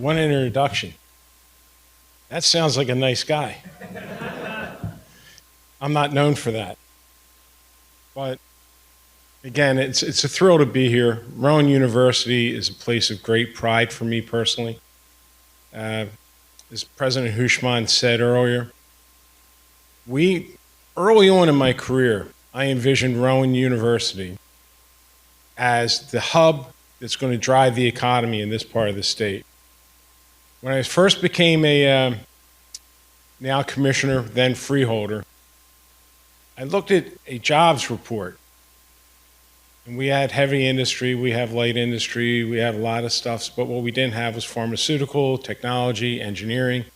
what an introduction. That sounds like a nice guy. I'm not known for that. But again, it's a thrill to be here. Rowan University is a place of great pride for me personally. As President Hushman said earlier, early on in my career, I envisioned Rowan University as the hub that's going to drive the economy in this part of the state. When I first became a now commissioner, then freeholder, I looked at a jobs report. And we had heavy industry, we have light industry, we had a lot of stuff, but what we didn't have was pharmaceutical, technology, engineering.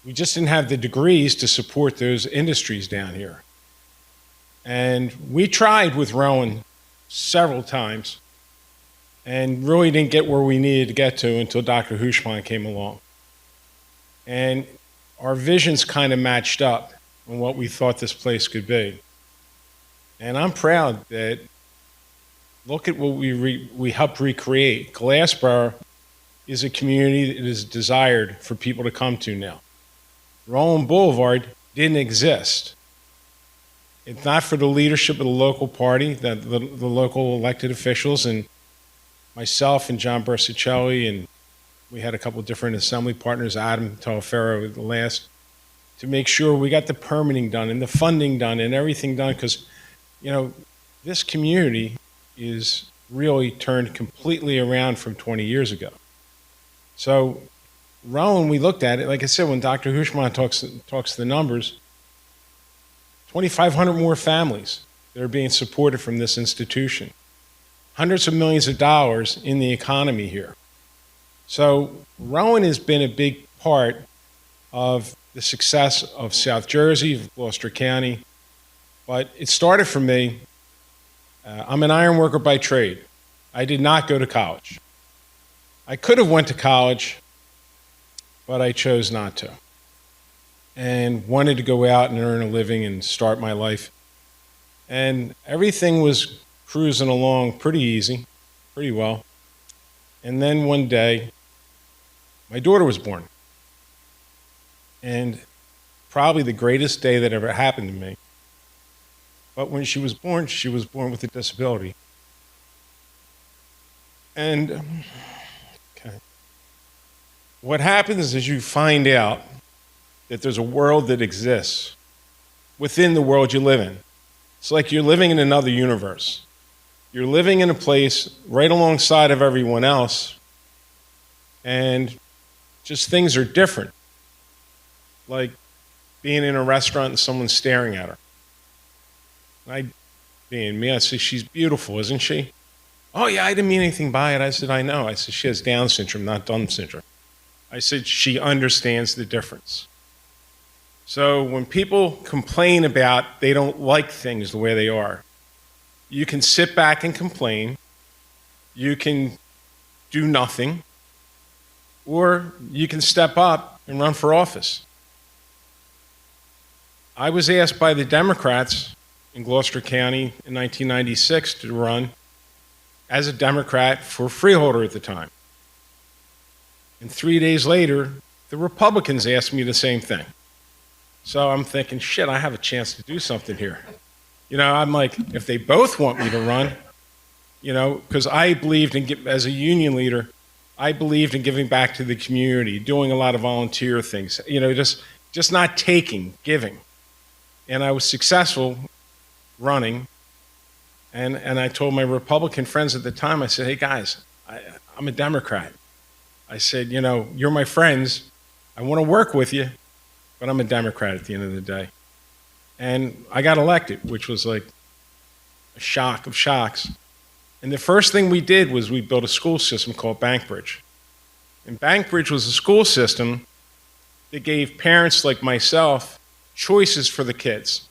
We just didn't have the degrees to support those industries down here. And we tried with Rowan several times and really didn't get where we needed to get to until Dr. Hushman came along. And our visions kind of matched up on what we thought this place could be. And I'm proud that, look at what we helped recreate. Glassboro is a community that is desired for people to come to now. Rowan Boulevard didn't exist. If not for the leadership of the local party, the local elected officials, and myself and John Bersicelli, and we had a couple of different assembly partners, Adam Talaferro, the last, to make sure we got the permitting done and the funding done and everything done, because, you know, this community is really turned completely around from 20 years ago. So Rowan, we looked at it, like I said, when Dr. Hushman talks the numbers, 2,500 more families that are being supported from this institution. Hundreds of millions of dollars in the economy here. So Rowan has been a big part of the success of South Jersey, of Gloucester County, but it started for me. I'm an iron worker by trade. I did not go to college. I could have went to college, but I chose not to, and wanted to go out and earn a living and start my life. And everything was cruising along pretty easy, pretty well. And then one day, my daughter was born. And probably the greatest day that ever happened to me. But when she was born with a disability. And okay. What happens is you find out that there's a world that exists within the world you live in. It's like you're living in another universe. You're living in a place right alongside of everyone else, and just things are different. Like being in a restaurant and someone's staring at her. Being me, I say, she's beautiful, isn't she? Oh yeah, I didn't mean anything by it. I said, I know. I said, she has Down syndrome, not Dumm syndrome. I said, she understands the difference. So when people complain about they don't like things the way they are, you can sit back and complain, you can do nothing, or you can step up and run for office. I was asked by the Democrats in Gloucester County in 1996 to run as a Democrat for freeholder at the time. And 3 days later, the Republicans asked me the same thing. So I'm thinking, shit, I have a chance to do something here. You know, I'm like, if they both want me to run, you know, because I believed in, as a union leader, I believed in giving back to the community, doing a lot of volunteer things, you know, just not taking, giving. And I was successful running. And I told my Republican friends at the time, I said, hey guys, I'm a Democrat. I said, you know, you're my friends. I want to work with you, but I'm a Democrat at the end of the day. And I got elected, which was like a shock of shocks. And the first thing we did was we built a school system called Bankbridge. And Bankbridge was a school system that gave parents like myself choices for the kids,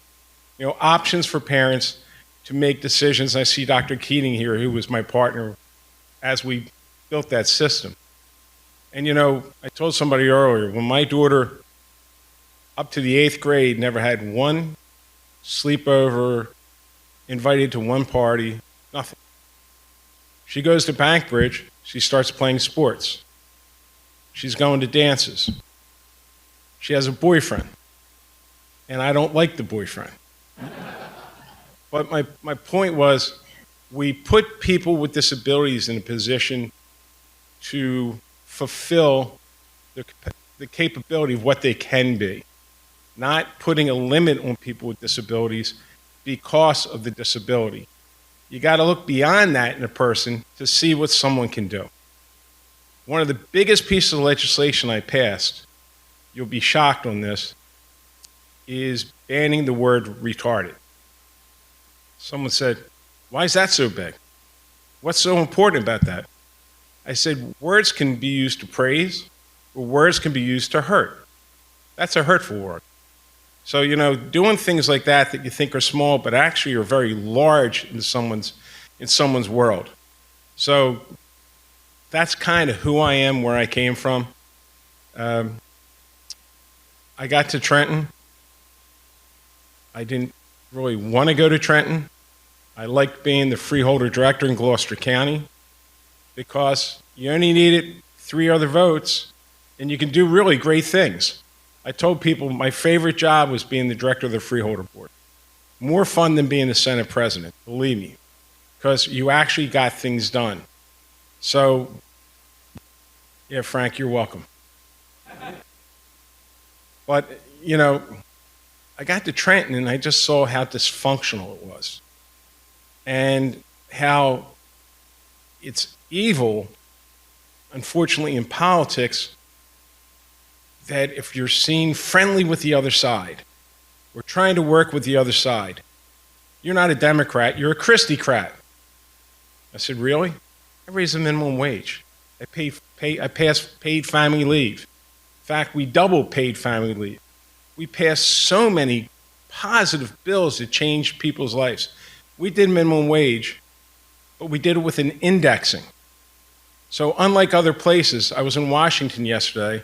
you know, options for parents to make decisions. I see Dr. Keating here, who was my partner as we built that system. And you know, I told somebody earlier, when my daughter, up to the 8th grade, never had one sleepover, invited to one party, nothing. She goes to Bankbridge, she starts playing sports. She's going to dances. She has a boyfriend, and I don't like the boyfriend. But my point was, we put people with disabilities in a position to fulfill the capability of what they can be, not putting a limit on people with disabilities because of the disability. You got to look beyond that in a person to see what someone can do. One of the biggest pieces of legislation I passed, you'll be shocked on this, is banning the word retarded. Someone said, why is that so big? What's so important about that? I said, words can be used to praise, or words can be used to hurt. That's a hurtful word. So, doing things like that you think are small, but actually are very large in someone's world. So that's kind of who I am, where I came from. I got to Trenton. I didn't really want to go to Trenton. I liked being the freeholder director in Gloucester County because you only needed 3 other votes and you can do really great things. I told people my favorite job was being the director of the freeholder board. More fun than being the Senate president, believe me, because you actually got things done. So, yeah, Frank, you're welcome. But, I got to Trenton and I just saw how dysfunctional it was and how it's evil, unfortunately, in politics, that if you're seen friendly with the other side or trying to work with the other side, you're not a Democrat, you're a Christie-crat. I said, really? I raised the minimum wage. I passed paid family leave. In fact, we doubled paid family leave. We passed so many positive bills that changed people's lives. We did minimum wage, but we did it with an indexing. So unlike other places, I was in Washington yesterday,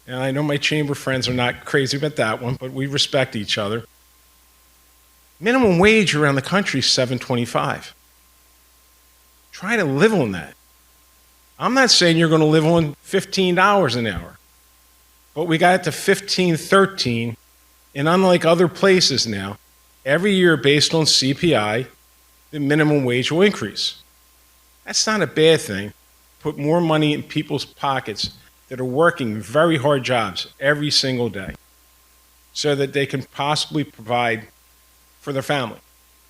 and I know my chamber friends are not crazy about that one, but we respect each other. Minimum wage around the country is $7.25. Try to live on that. I'm not saying you're going to live on $15 an hour, but we got it to $15, $13, and unlike other places now, every year based on CPI, the minimum wage will increase. That's not a bad thing. Put more money in people's pockets that are working very hard jobs every single day so that they can possibly provide for their family.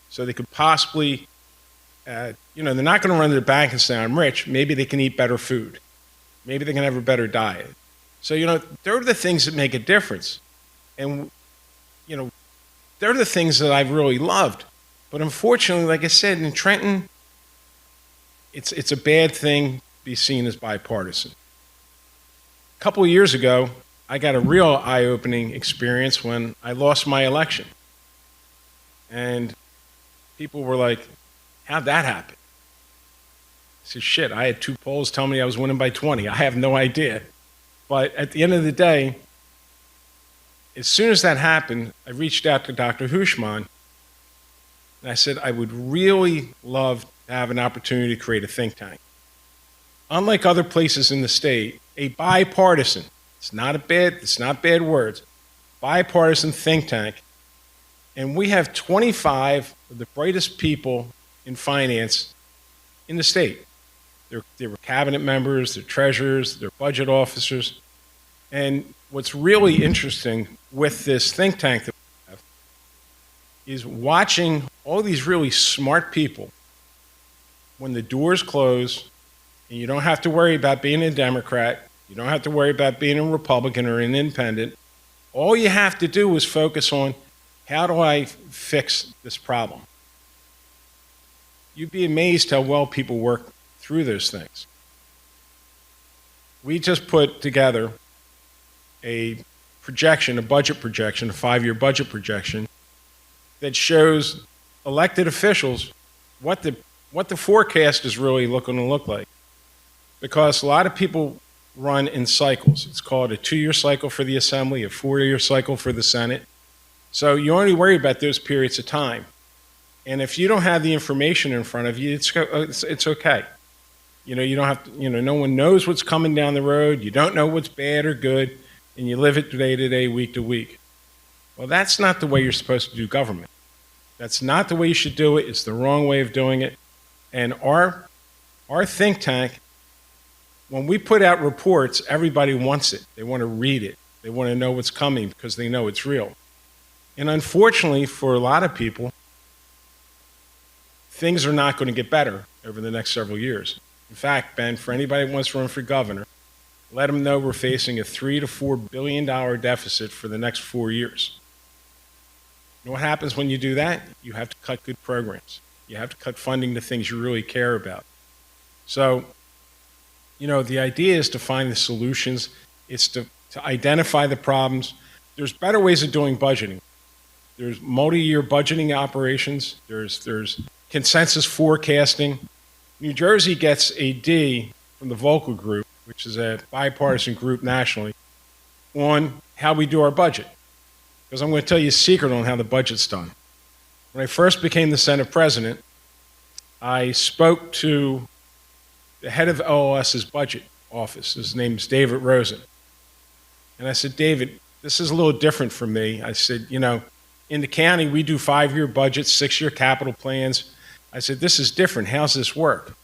So they could possibly, they're not going to run to the bank and say, I'm rich. Maybe they can eat better food. Maybe they can have a better diet. So, they're the things that make a difference. And, they're the things that I've really loved. But unfortunately, like I said, in Trenton, it's a bad thing to be seen as bipartisan. A couple of years ago, I got a real eye-opening experience when I lost my election. And people were like, how'd that happen? I said, shit, I had 2 polls telling me I was winning by 20. I have no idea. But at the end of the day, as soon as that happened, I reached out to Dr. Hushman, and I said, I would really love to have an opportunity to create a think tank. Unlike other places in the state, a bipartisan, it's not bad words, bipartisan think tank, and we have 25 of the brightest people in finance in the state. They were cabinet members, they're treasurers, they're budget officers. And what's really interesting with this think tank that we have is watching all these really smart people when the doors close and you don't have to worry about being a Democrat, you don't have to worry about being a Republican or an independent. All you have to do is focus on, how do I fix this problem? You'd be amazed how well people work through those things. We just put together a budget projection, a 5-year budget projection that shows elected officials what the forecast is really looking to look like. Because a lot of people run in cycles. It's called a 2-year cycle for the Assembly, a 4-year cycle for the Senate. So you only worry about those periods of time. And if you don't have the information in front of you, it's okay. You don't have to, no one knows what's coming down the road. You don't know what's bad or good, and you live it day to day, week to week. Well, that's not the way you're supposed to do government. That's not the way you should do it. It's the wrong way of doing it. And our think tank, when we put out reports, everybody wants it. They want to read it. They want to know what's coming because they know it's real. And unfortunately, for a lot of people, things are not going to get better over the next several years. In fact, Ben, for anybody who wants to run for governor, let them know we're facing a $3 to $4 billion deficit for the next 4 years. You know what happens when you do that? You have to cut good programs. You have to cut funding to things you really care about. So, the idea is to find the solutions. It's to identify the problems. There's better ways of doing budgeting. There's multi-year budgeting operations. There's consensus forecasting. New Jersey gets a D from the Vocal Group, which is a bipartisan group nationally, on how we do our budget. Because I'm going to tell you a secret on how the budget's done. When I first became the Senate president, I spoke to the head of OLS's budget office. His name is David Rosen. And I said, David, this is a little different for me. I said, in the county, we do 5-year budgets, 6-year capital plans. I said, this is different. How's this work?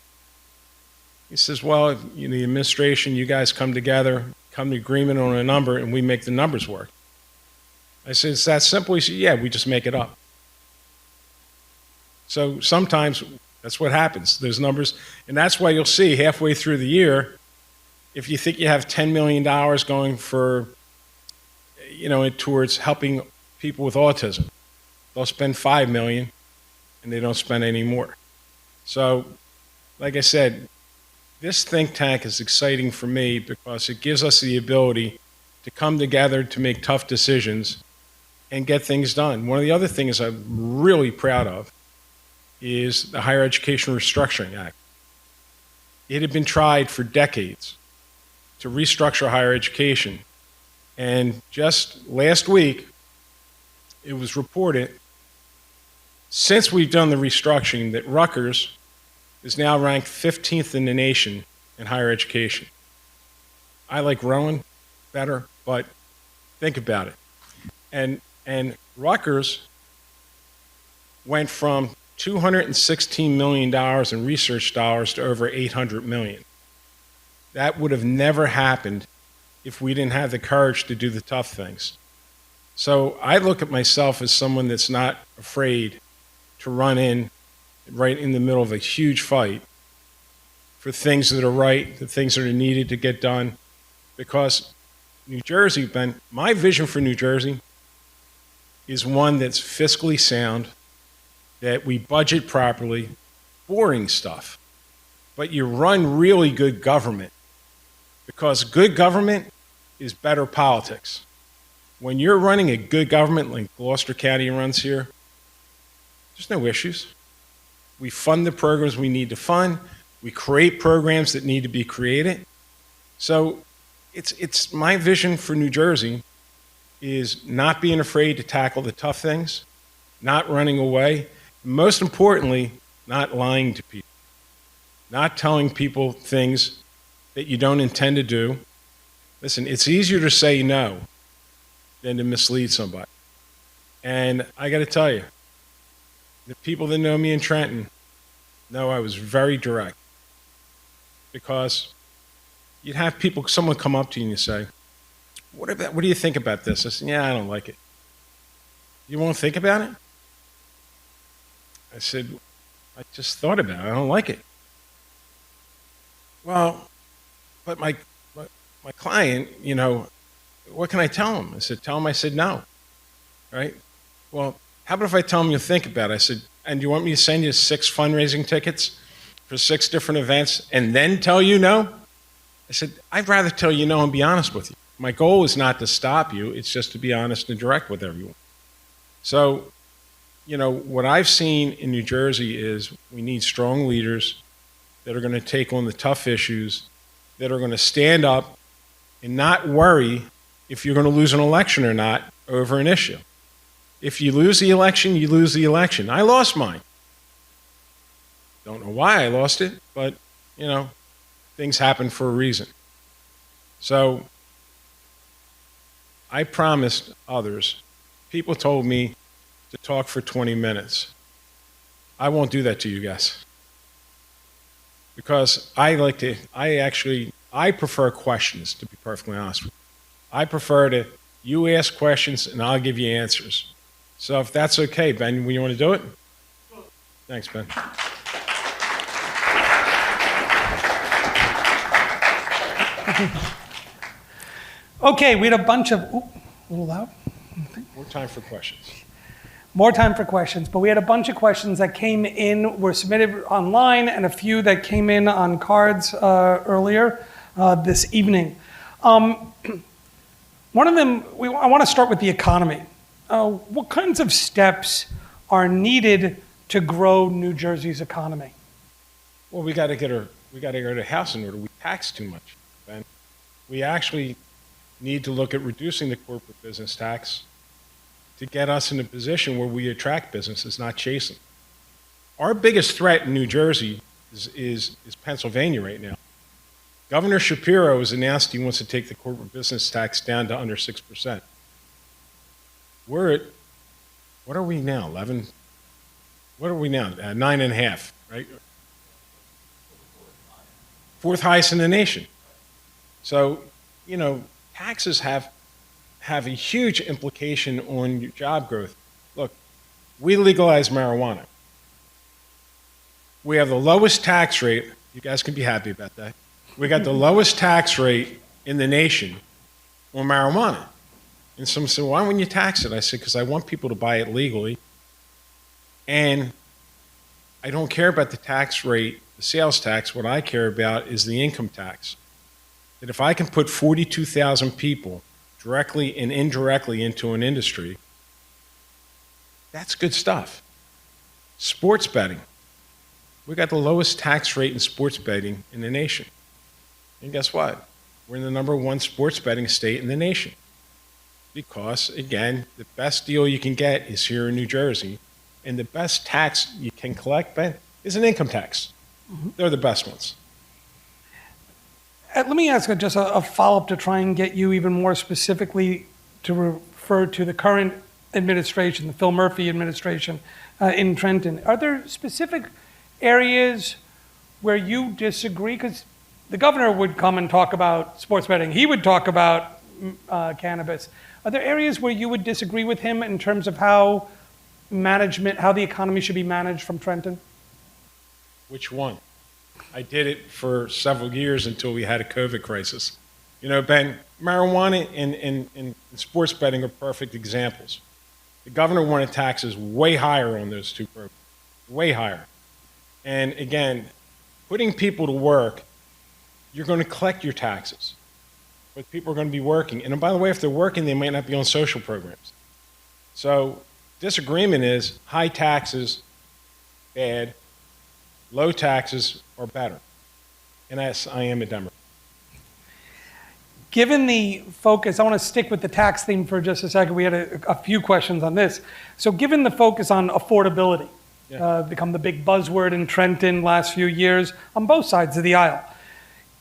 He says, well, the administration, you guys come together, come to agreement on a number, and we make the numbers work. I said, it's that simple? He said, yeah, we just make it up. So sometimes that's what happens, those numbers. And that's why you'll see halfway through the year, if you think you have $10 million going for, towards helping people with autism, they'll spend $5 million and they don't spend any more. So, like I said, this think tank is exciting for me because it gives us the ability to come together to make tough decisions and get things done. One of the other things I'm really proud of is the Higher Education Restructuring Act. It had been tried for decades to restructure higher education. And just last week, it was reported, since we've done the restructuring, that Rutgers is now ranked 15th in the nation in higher education. I like Rowan better, but think about it. And Rutgers went from $216 million in research dollars to over $800 million. That would have never happened if we didn't have the courage to do the tough things. So I look at myself as someone that's not afraid to run in right in the middle of a huge fight for things that are right, the things that are needed to get done. Because New Jersey, Ben, my vision for New Jersey is one that's fiscally sound, that we budget properly, boring stuff, but you run really good government, because good government is better politics. When you're running a good government like Gloucester County runs here, there's no issues. We fund the programs we need to fund. We create programs that need to be created. So it's my vision for New Jersey is not being afraid to tackle the tough things, not running away, and most importantly, not lying to people, not telling people things that you don't intend to do. Listen, it's easier to say no than to mislead somebody. And I got to tell you, the people that know me in Trenton know I was very direct, because you'd have someone come up to you and you say, what do you think about this? I said, yeah, I don't like it. You won't think about it? I said, I just thought about it. I don't like it. Well, but my client, what can I tell him? I said, tell him I said no, right? Well, how about if I tell him you'll think about it? I said, and you want me to send you 6 fundraising tickets for 6 different events and then tell you no? I said, I'd rather tell you no and be honest with you. My goal is not to stop you. It's just to be honest and direct with everyone. So, what I've seen in New Jersey is we need strong leaders that are going to take on the tough issues, that are going to stand up and not worry if you're going to lose an election or not over an issue. If you lose the election, you lose the election. I lost mine. Don't know why I lost it, but, things happen for a reason. So I promised others. People told me to talk for 20 minutes. I won't do that to you guys. Because I prefer questions, to be perfectly honest with you. I prefer to, you ask questions and I'll give you answers. So if that's okay, Ben, you want to do it? Thanks, Ben. Okay, we had a bunch of, a little loud. More time for questions. More time for questions, but we had a bunch of questions that came in, were submitted online, and a few that came in on cards earlier this evening. One of them, I want to start with the economy. What kinds of steps are needed to grow New Jersey's economy? Well, we got to get our house in order. We tax too much, Ben. We actually need to look at reducing the corporate business tax to get us in a position where we attract businesses, not chase them. Our biggest threat in New Jersey is Pennsylvania right now. Governor Shapiro has announced he wants to take the corporate business tax down to under 6%. We're at, what are we now, 11? What are we now, 9.5, right? Fourth highest in the nation. So, you know, taxes have a huge implication on your job growth. Look, we legalized marijuana. We have the lowest tax rate. You guys can be happy about that. We got the lowest tax rate in the nation on marijuana. And someone said, why wouldn't you tax it? I said, because I want people to buy it legally. And I don't care about the tax rate, the sales tax. What I care about is the income tax. That if I can put 42,000 people directly and indirectly into an industry, that's good stuff. Sports betting. We got the lowest tax rate in sports betting in the nation. And guess what? We're in the #1 sports betting state in the nation. Because, again, the best deal you can get is here in New Jersey. And the best tax you can collect, Ben, is an income tax. Mm-hmm. They're the best ones. Let me ask just a follow-up to try and get you even more specifically to refer to the current administration, the Phil Murphy administration in Trenton. Are there specific areas where you disagree? Because the governor would come and talk about sports betting. He would talk about cannabis. Are there areas where you would disagree with him in terms of how the economy should be managed from Trenton? Which one? I did it for several years until we had a COVID crisis. You know, Ben, marijuana and sports betting are perfect examples. The governor wanted taxes way higher on those two programs, way higher. And again, putting people to work, you're going to collect your taxes. But people are going to be working. And by the way, if they're working, they might not be on social programs. So disagreement is high taxes, bad. Low taxes are better. And yes, I am a Democrat. Given the focus, I want to stick with the tax theme for just a second. We had a few questions on this. So given the focus on affordability, become the big buzzword in Trenton last few years on both sides of the aisle,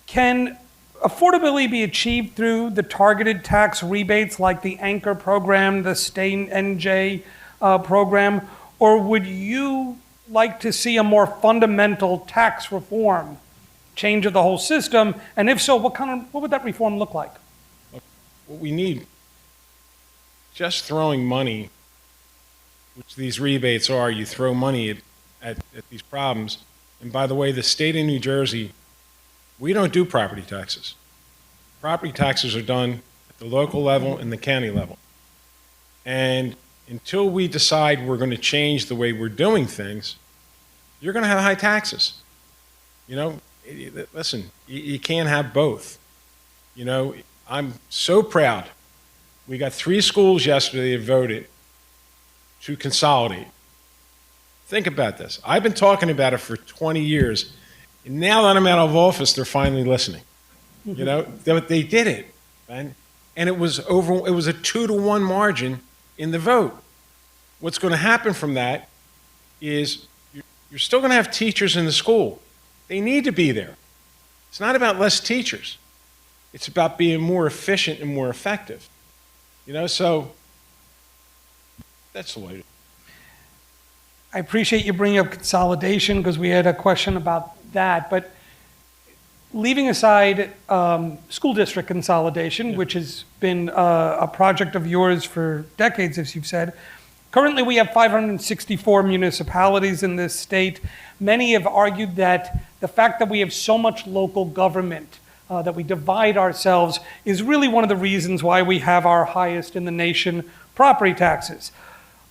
can affordability be achieved through the targeted tax rebates like the Anchor program, the Stay NJ program, or would you like to see a more fundamental tax reform, change of the whole system? And if so, what would that reform look like? What we need, just throwing money, which these rebates are, you throw money at these problems. And by the way, the state of New Jersey, we don't do property taxes. Property taxes are done at the local level and the county level. And until we decide we're going to change the way we're doing things, you're going to have high taxes. You know, listen, you can't have both. You know, I'm so proud. We got 3 schools yesterday that voted to consolidate. Think about this. I've been talking about it for 20 years. And now that I'm out of office, they're finally listening. You know, they did it, man. And it was a 2-to-1 margin in the vote. What's going to happen from that is you're still going to have teachers in the school. They need to be there. It's not about less teachers. It's about being more efficient and more effective. So that's the way. I appreciate you bringing up consolidation because we had a question about that. But leaving aside school district consolidation, which has been a project of yours for decades, as you've said, currently we have 564 municipalities in this state. Many have argued that the fact that we have so much local government, that we divide ourselves, is really one of the reasons why we have our highest in the nation property taxes.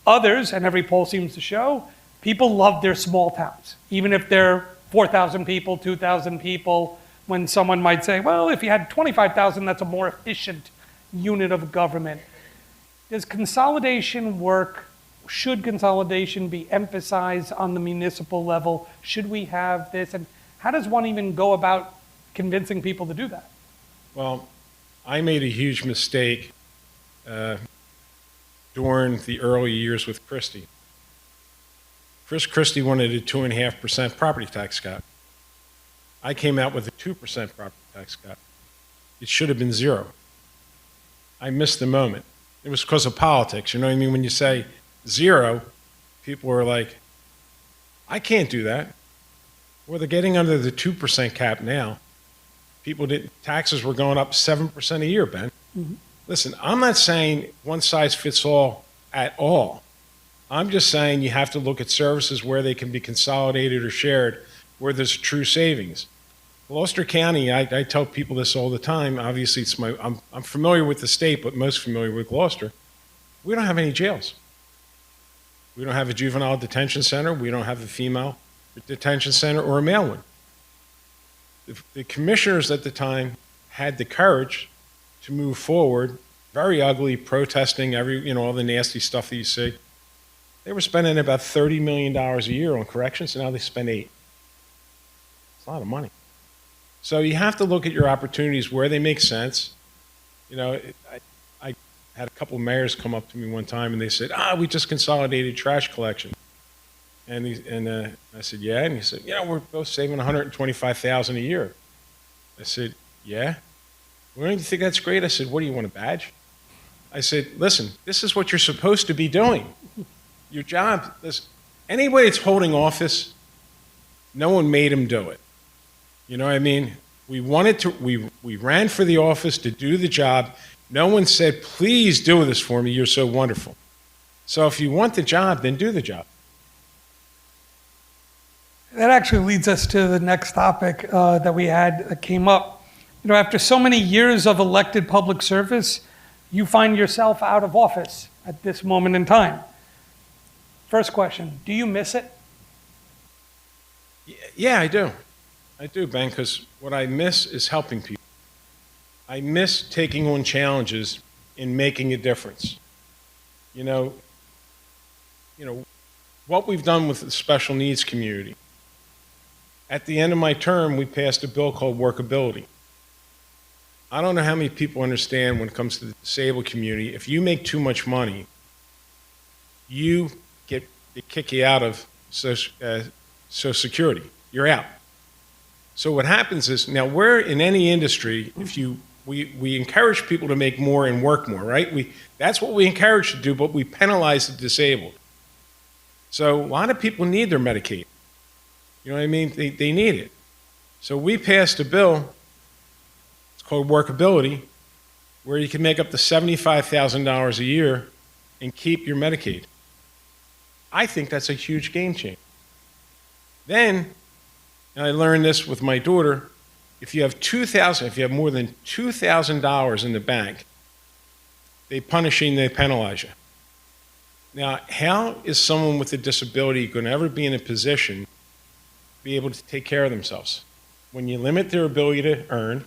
Others, and every poll seems to show, people love their small towns, even if they're 4,000 people, 2,000 people, when someone might say, well, if you had 25,000, that's a more efficient unit of government. Does consolidation work? Should consolidation be emphasized on the municipal level? Should we have this? And how does one even go about convincing people to do that? Well, I made a huge mistake during the early years with Christie. Chris Christie wanted a 2.5% property tax cut. I came out with a 2% property tax cut. It should have been 0. I missed the moment. It was because of politics. You know what I mean? When you say 0, people are like, I can't do that. Well, they're getting under the 2% cap now. Taxes were going up 7% a year, Ben. Mm-hmm. Listen, I'm not saying one size fits all at all. I'm just saying you have to look at services where they can be consolidated or shared, where there's true savings. Gloucester County, I tell people this all the time. Obviously, I'm familiar with the state, but most familiar with Gloucester. We don't have any jails. We don't have a juvenile detention center. We don't have a female detention center or a male one. The commissioners at the time had the courage to move forward, very ugly, protesting all the nasty stuff that you see. They were spending about $30 million a year on corrections, and now they spend $8. It's a lot of money. So you have to look at your opportunities where they make sense. I had a couple of mayors come up to me one time, and they said, we just consolidated trash collection. And I said, yeah? And he said, we're both saving $125,000 a year. I said, yeah? Well, don't you think that's great? I said, what do you want, a badge? I said, listen, this is what you're supposed to be doing. Your job, listen, anybody that's holding office, no one made him do it. You know what I mean? We ran for the office to do the job. No one said, please do this for me, you're so wonderful. So if you want the job, then do the job. That actually leads us to the next topic that we had that came up. After so many years of elected public service, you find yourself out of office at this moment in time. First question, do you miss it? Yeah, I do. I do, Ben, because what I miss is helping people. I miss taking on challenges and making a difference. What we've done with the special needs community. At the end of my term, we passed a bill called workability. I don't know how many people understand when it comes to the disabled community, if you make too much money, they kick you out of Social Security. You're out. So what happens is, now we're in any industry, we encourage people to make more and work more, right? That's what we encourage to do, but we penalize the disabled. So a lot of people need their Medicaid. You know what I mean? They need it. So we passed a bill, it's called workability, where you can make up to $75,000 a year and keep your Medicaid. I think that's a huge game changer. Then, and I learned this with my daughter, if you have more than $2,000 in the bank, they punish you and they penalize you. Now, how is someone with a disability going to ever be in a position to be able to take care of themselves? When you limit their ability to earn,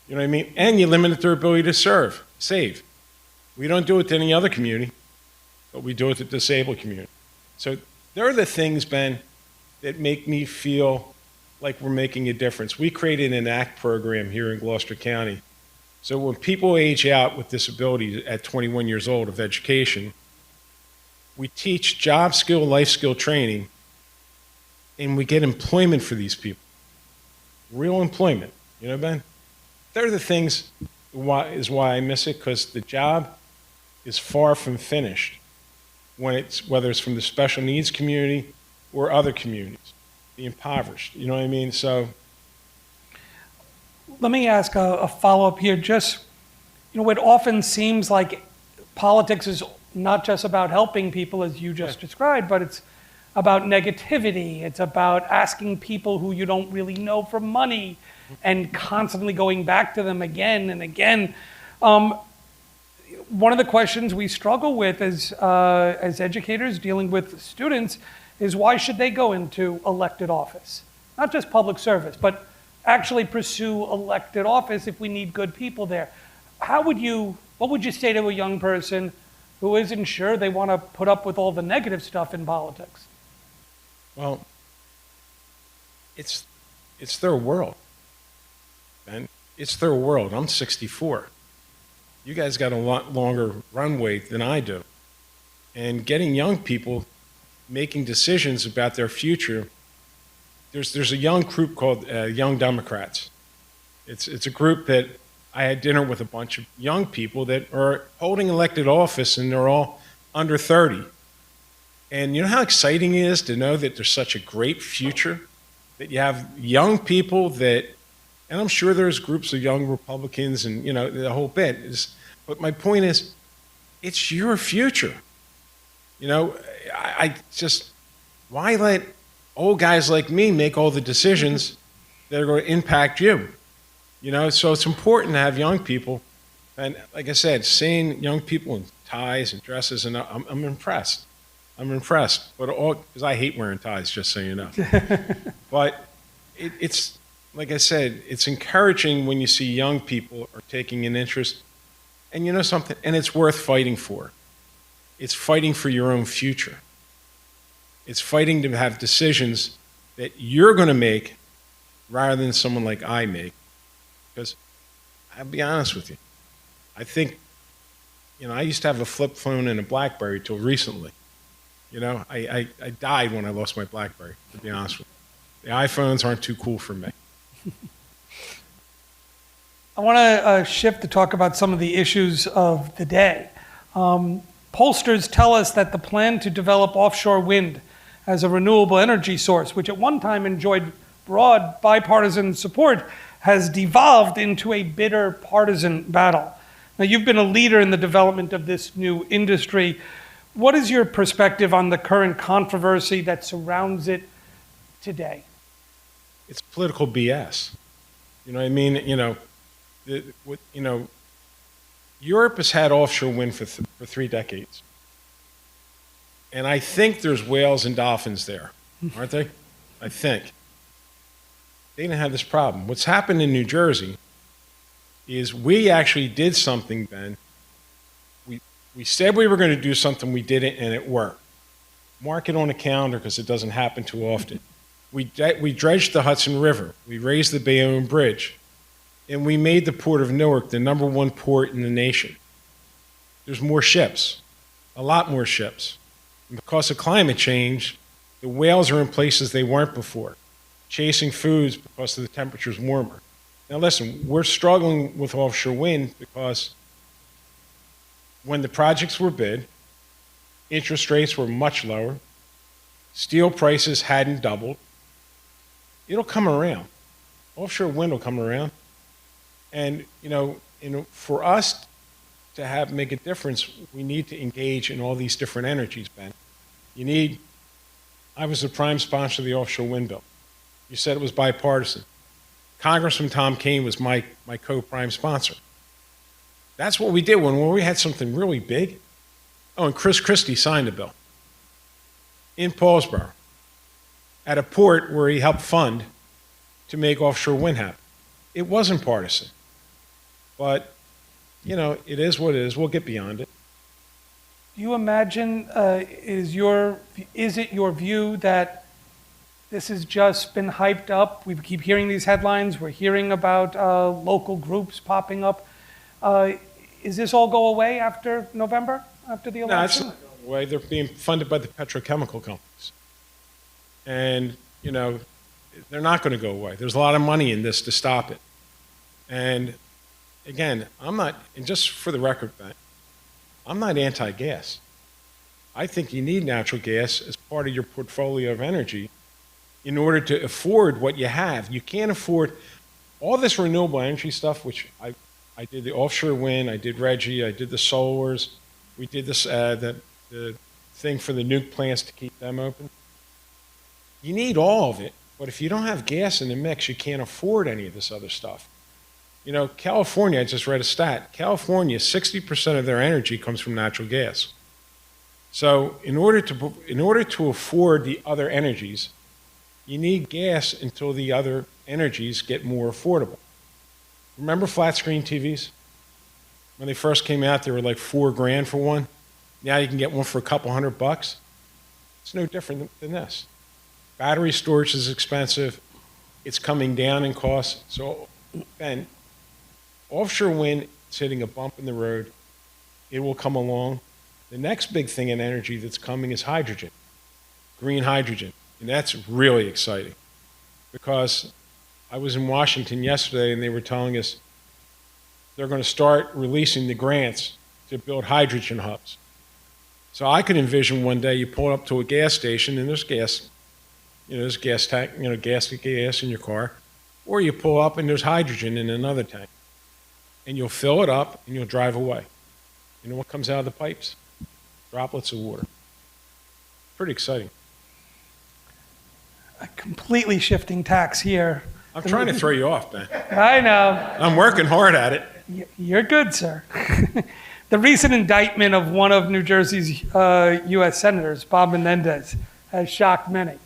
you know what I mean? And you limit their ability to save. We don't do it to any other community, but we do it to the disabled community. So there are the things, Ben, that make me feel like we're making a difference. We created an ACT program here in Gloucester County. So when people age out with disabilities at 21 years old of education, we teach job skill, life skill training, and we get employment for these people. Real employment. You know, Ben? They're the things why I miss it, because the job is far from finished whether it's from the special needs community or other communities, the impoverished. You know what I mean? So Let me ask a follow-up here. Just, it often seems like politics is not just about helping people, as you just described, but it's about negativity. It's about asking people who you don't really know for money and constantly going back to them again and again. One of the questions we struggle with as educators dealing with students is, why should they go into elected office? Not just public service, but actually pursue elected office if we need good people there. What would you say to a young person who isn't sure they want to put up with all the negative stuff in politics? Well, it's their world, and it's their world. I'm 64. You guys got a lot longer runway than I do. And getting young people making decisions about their future, there's a young group called Young Democrats. It's a group that I had dinner with a bunch of young people that are holding elected office, and they're all under 30. And you know how exciting it is to know that there's such a great future, that you have young people that, and I'm sure there's groups of young Republicans and, the whole bit. But my point is, it's your future. I just, why let old guys like me make all the decisions that are going to impact you? So it's important to have young people. And like I said, seeing young people in ties and dresses, and I'm impressed. I'm impressed, but because I hate wearing ties, just so you know. But it's, like I said, it's encouraging when you see young people are taking an interest. And you know something? And it's worth fighting for. It's fighting for your own future. It's fighting to have decisions that you're going to make rather than someone like I make. Because I'll be honest with you, I think, I used to have a flip phone and a BlackBerry till recently. I died when I lost my BlackBerry, to be honest with you. The iPhones aren't too cool for me. I want to shift to talk about some of the issues of the day. Pollsters tell us that the plan to develop offshore wind as a renewable energy source, which at one time enjoyed broad bipartisan support, has devolved into a bitter partisan battle. Now, you've been a leader in the development of this new industry. What is your perspective on the current controversy that surrounds it today? It's political BS. You know what I mean? Europe has had offshore wind for 3 decades. And I think there's whales and dolphins there, aren't they? I think. They didn't have this problem. What's happened in New Jersey is we actually did something, Ben. We said we were going to do something, we did it, and it worked. Mark it on a calendar because it doesn't happen too often. We dredged the Hudson River. We raised the Bayonne Bridge. And we made the port of Newark the #1 port in the nation. There's more ships, a lot more ships. And because of climate change, the whales are in places they weren't before, chasing foods because the temperature's warmer. Now listen, we're struggling with offshore wind because when the projects were bid, interest rates were much lower, steel prices hadn't doubled. It'll come around. Offshore wind will come around. And, for us to make a difference, we need to engage in all these different energies, Ben. I was the prime sponsor of the offshore wind bill. You said it was bipartisan. Congressman Tom Kean was my co-prime sponsor. That's what we did when we had something really big. Oh, and Chris Christie signed the bill in Paulsboro at a port where he helped fund to make offshore wind happen. It wasn't partisan. But, it is what it is. We'll get beyond it. Do you imagine, is it your view that this has just been hyped up? We keep hearing these headlines. We're hearing about local groups popping up. Is this all go away after November, after the election? No, it's not going away. They're being funded by the petrochemical companies. And, they're not going to go away. There's a lot of money in this to stop it. And again, and just for the record, Ben, I'm not anti-gas. I think you need natural gas as part of your portfolio of energy in order to afford what you have. You can't afford all this renewable energy stuff, which I did the offshore wind, I did Reggie, I did the solars, we did this the thing for the nuke plants to keep them open. You need all of it, but if you don't have gas in the mix, you can't afford any of this other stuff. You know, California, I just read a stat. California, 60% of their energy comes from natural gas. So in order to afford the other energies, you need gas until the other energies get more affordable. Remember flat screen TVs? When they first came out, they were like $4,000 for one. Now you can get one for a couple $100. It's no different than this. Battery storage is expensive. It's coming down in cost. So, Ben, offshore wind is hitting a bump in the road. It will come along. The next big thing in energy that's coming is hydrogen, green hydrogen. And that's really exciting because I was in Washington yesterday and they were telling us they're going to start releasing the grants to build hydrogen hubs. So I could envision one day you pull up to a gas station and there's gas, there's gas tank, gas in your car, or you pull up and there's hydrogen in another tank. And you'll fill it up and you'll drive away. You know what comes out of the pipes? Droplets of water. Pretty exciting. Completely shifting tacks here. I'm trying to throw you off, Ben. I know. I'm working hard at it. You're good, sir. The recent indictment of one of New Jersey's U.S. senators, Bob Menendez, has shocked many.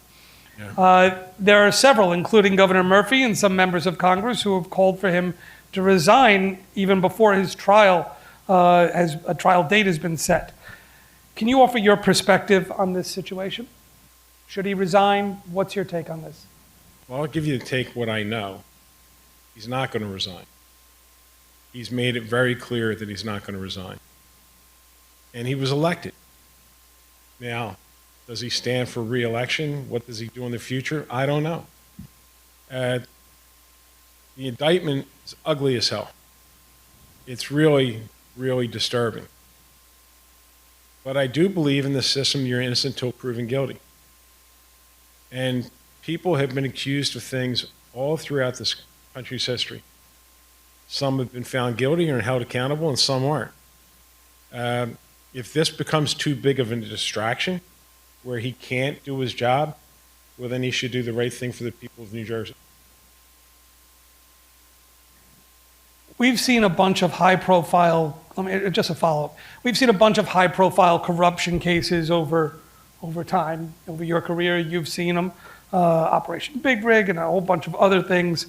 Yeah. There are several, including Governor Murphy and some members of Congress, who have called for him to resign even before his trial, as a trial date has been set. Can you offer your perspective on this situation? Should he resign? What's your take on this? Well, I'll give you the take what I know. He's not going to resign. He's made it very clear that he's not going to resign. And he was elected. Now, does he stand for re-election? What does he do in the future? I don't know. The indictment is ugly as hell. It's really, really disturbing. But I do believe in the system you're innocent until proven guilty. And people have been accused of things all throughout this country's history. Some have been found guilty and held accountable, and some aren't. If this becomes too big of a distraction, where he can't do his job, well, then he should do the right thing for the people of New Jersey. We've seen a bunch of high-profile, just a follow-up. We've seen a bunch of high-profile corruption cases over time. Over your career, you've seen them. Operation Big Rig and a whole bunch of other things.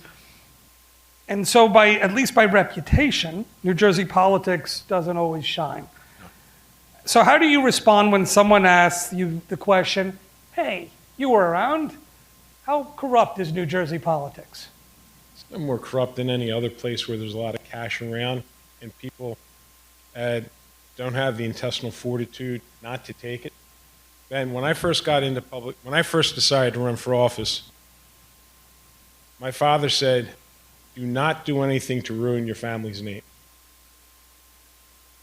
And so at least by reputation, New Jersey politics doesn't always shine. So how do you respond when someone asks you the question, hey, you were around, how corrupt is New Jersey politics? It's no more corrupt than any other place where there's a lot of cash around and people don't have the intestinal fortitude not to take it. Ben, when I first decided to run for office, my father said, do not do anything to ruin your family's name.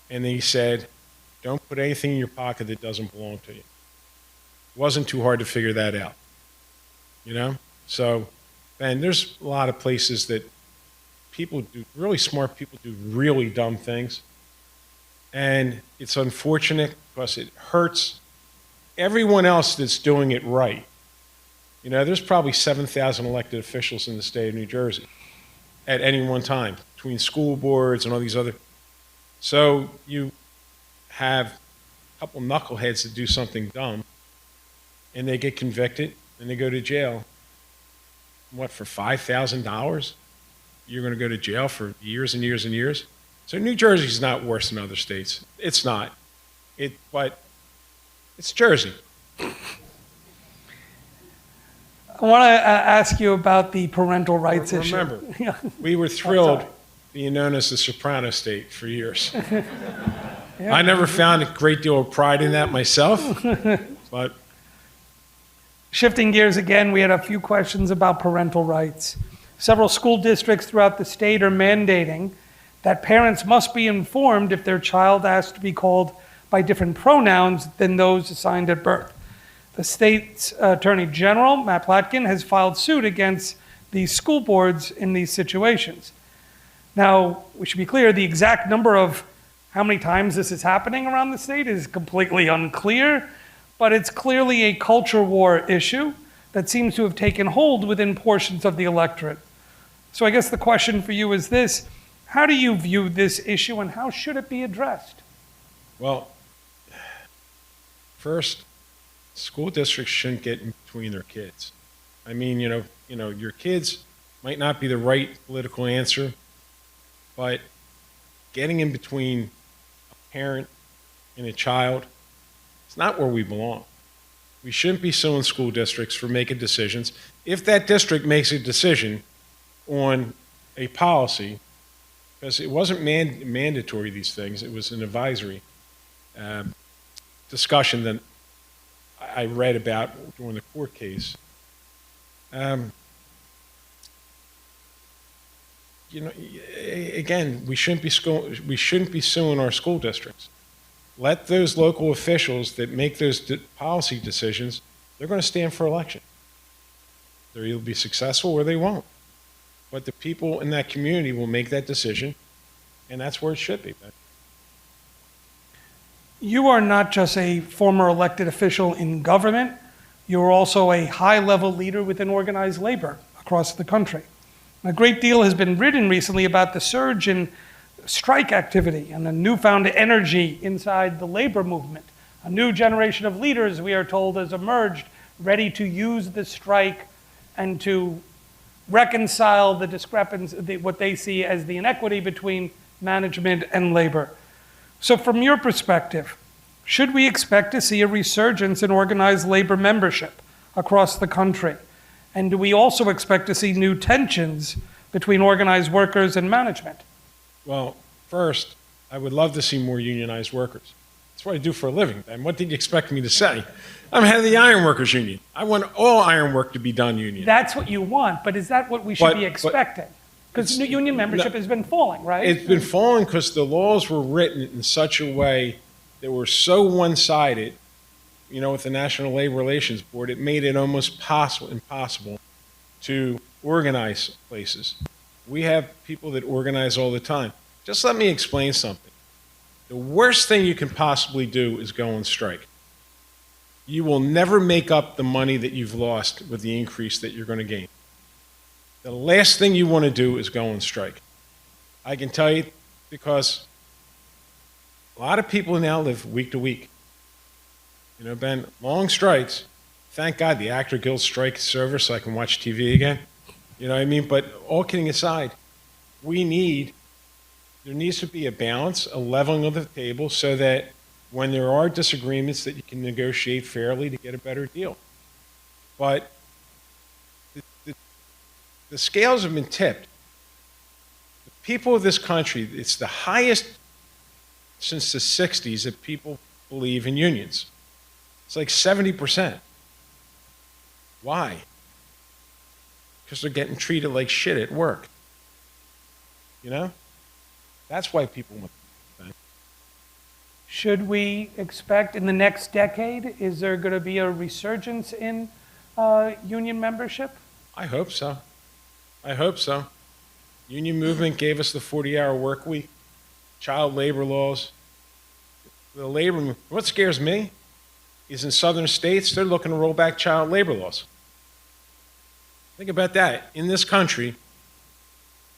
And then he said, don't put anything in your pocket that doesn't belong to you. It wasn't too hard to figure that out, So, Ben, there's a lot of places that really smart people do really dumb things. And it's unfortunate because it hurts everyone else that's doing it right. There's probably 7,000 elected officials in the state of New Jersey at any one time, between school boards and all these other. So you have a couple knuckleheads that do something dumb, and they get convicted, and they go to jail. What, for $5,000? You're going to go to jail for years and years and years? So New Jersey's not worse than other states. It's not. But it's Jersey. I want to ask you about the parental rights issue. Remember, we were thrilled being known as the Soprano State for years. Yeah. I never found a great deal of pride in that myself, but... Shifting gears again, we had a few questions about parental rights. Several school districts throughout the state are mandating that parents must be informed if their child asks to be called by different pronouns than those assigned at birth. The state's Attorney General, Matt Platkin, has filed suit against these school boards in these situations. Now, we should be clear, the exact number of how many times this is happening around the state is completely unclear, but it's clearly a culture war issue that seems to have taken hold within portions of the electorate. So I guess the question for you is this: how do you view this issue and how should it be addressed? Well, first, school districts shouldn't get in between their kids. I mean, your kids might not be the right political answer, but getting in between a parent and a child, it's not where we belong. We shouldn't be suing school districts for making decisions. If that district makes a decision on a policy, because it wasn't mandatory, these things, it was an advisory discussion that I read about during the court case. Again, we shouldn't be suing our school districts. Let those local officials that make those policy decisions, they're going to stand for election. They'll either be successful or they won't. But the people in that community will make that decision, and that's where it should be. You are not just a former elected official in government, you're also a high-level leader within organized labor across the country. A great deal has been written recently about the surge in strike activity and the newfound energy inside the labor movement. A new generation of leaders, we are told, has emerged, ready to use the strike and to reconcile the discrepancy, what they see as the inequity between management and labor. So from your perspective, should we expect to see a resurgence in organized labor membership across the country? And do we also expect to see new tensions between organized workers and management? Well, first, I would love to see more unionized workers. That's what I do for a living. And what did you expect me to say? I'm head of the Ironworkers Union. I want all ironwork to be done union. That's what you want, but is that what we should be expecting? Because union membership has been falling, right? It's been falling because the laws were written in such a way that were so one-sided, with the National Labor Relations Board, it made it almost impossible to organize places. We have people that organize all the time. Just let me explain something. The worst thing you can possibly do is go on strike. You will never make up the money that you've lost with the increase that you're going to gain. The last thing you want to do is go on strike. I can tell you because a lot of people now live week to week. Ben, long strikes. Thank God the Actor Guild strike is over so I can watch TV again. You know what I mean? But all kidding aside, there needs to be a balance, a leveling of the table so that when there are disagreements that you can negotiate fairly to get a better deal. But the scales have been tipped. The people of this country, it's the highest since the 60s that people believe in unions. It's like 70%. Why? Because they're getting treated like shit at work. That's why people want that. Should we expect in the next decade, is there going to be a resurgence in union membership? I hope so. Union movement gave us the 40-hour work week, child labor laws. What scares me is in southern states, they're looking to roll back child labor laws. Think about that. In this country,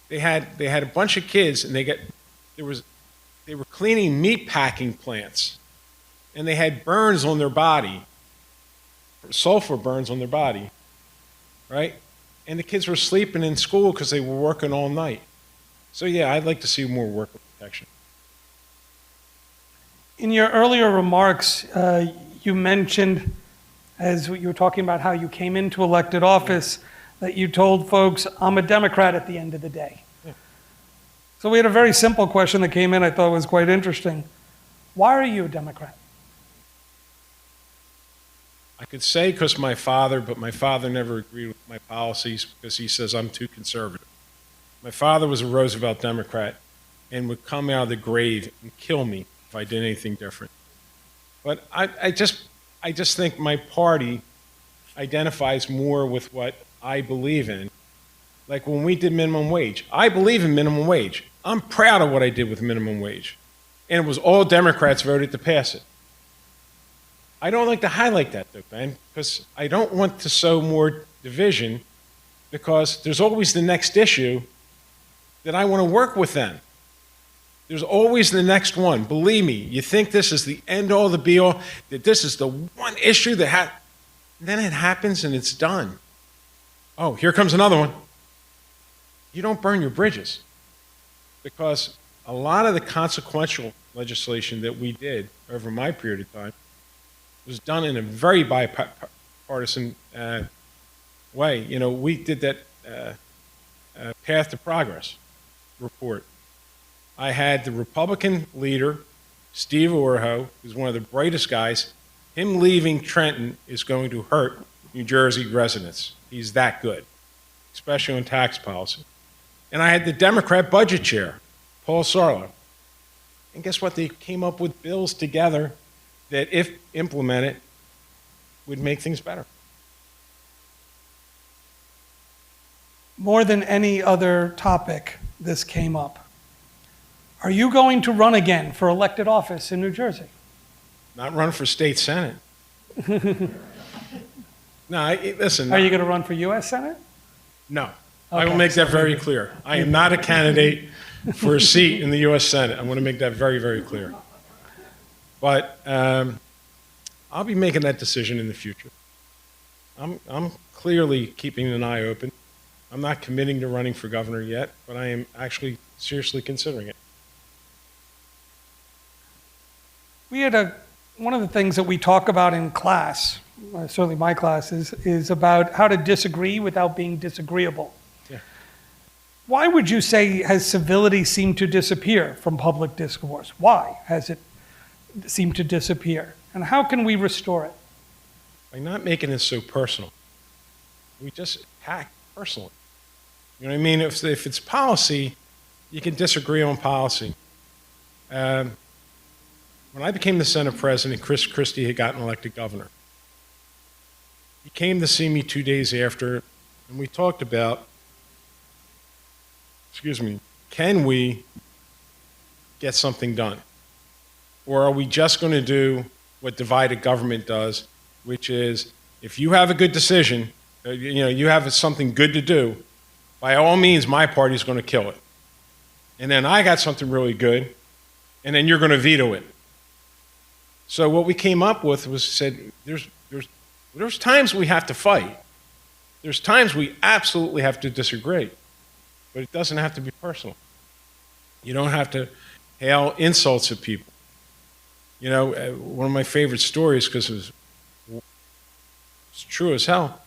they had a bunch of kids, and they were cleaning meat packing plants, and they had burns on their body, sulfur burns on their body, right? And the kids were sleeping in school because they were working all night. So yeah, I'd like to see more worker protection. In your earlier remarks, you mentioned, as you were talking about how you came into elected office, that you told folks, I'm a Democrat at the end of the day. Yeah. So we had a very simple question that came in I thought was quite interesting. Why are you a Democrat? I could say because my father, but my father never agreed with my policies because he says I'm too conservative. My father was a Roosevelt Democrat and would come out of the grave and kill me if I did anything different. But I just think my party identifies more with what I believe in. Like when we did minimum wage, I believe in minimum wage. I'm proud of what I did with minimum wage. And it was all Democrats voted to pass it. I don't like to highlight that, though, Ben, because I don't want to sow more division, because there's always the next issue that I want to work with them. There's always the next one. Believe me, you think this is the end-all, the be-all, that this is the one issue that then it happens and it's done. Oh, here comes another one. You don't burn your bridges, because a lot of the consequential legislation that we did over my period of time was done in a very bipartisan way. You know, we did that Path to Progress report. I had the Republican leader, Steve Orho, who's one of the brightest guys. Him leaving Trenton is going to hurt New Jersey residents. He's that good, especially on tax policy. And I had the Democrat budget chair, Paul Sarlo. And guess what? They came up with bills together that, if implemented, would make things better. More than any other topic, this came up. Are you going to run again for elected office in New Jersey? Not run for state senate. No, listen. Are you going to run for U.S. Senate? No. Okay. I will make that very clear. I am not a candidate for a seat in the U.S. Senate. I want to make that very, very clear. But I'll be making that decision in the future. I'm clearly keeping an eye open. I'm not committing to running for governor yet, but I am actually seriously considering it. We had one of the things that we talk about in class, certainly my class, is about how to disagree without being disagreeable. Yeah. Why would you say has civility seemed to disappear from public discourse? Why has it seemed to disappear? And how can we restore it? By not making it so personal. We just attack personally. You know what I mean? If it's policy, you can disagree on policy. When I became the Senate president, Chris Christie had gotten elected governor. He came to see me 2 days after, and we talked about, can we get something done? Or are we just going to do what divided government does, which is, if you have a good decision, you have something good to do, by all means, my party's going to kill it. And then I got something really good, and then you're going to veto it. So what we came up with was said, there's times we have to fight. There's times we absolutely have to disagree, but it doesn't have to be personal. You don't have to hail insults at people. You know, one of my favorite stories, because it's true as hell.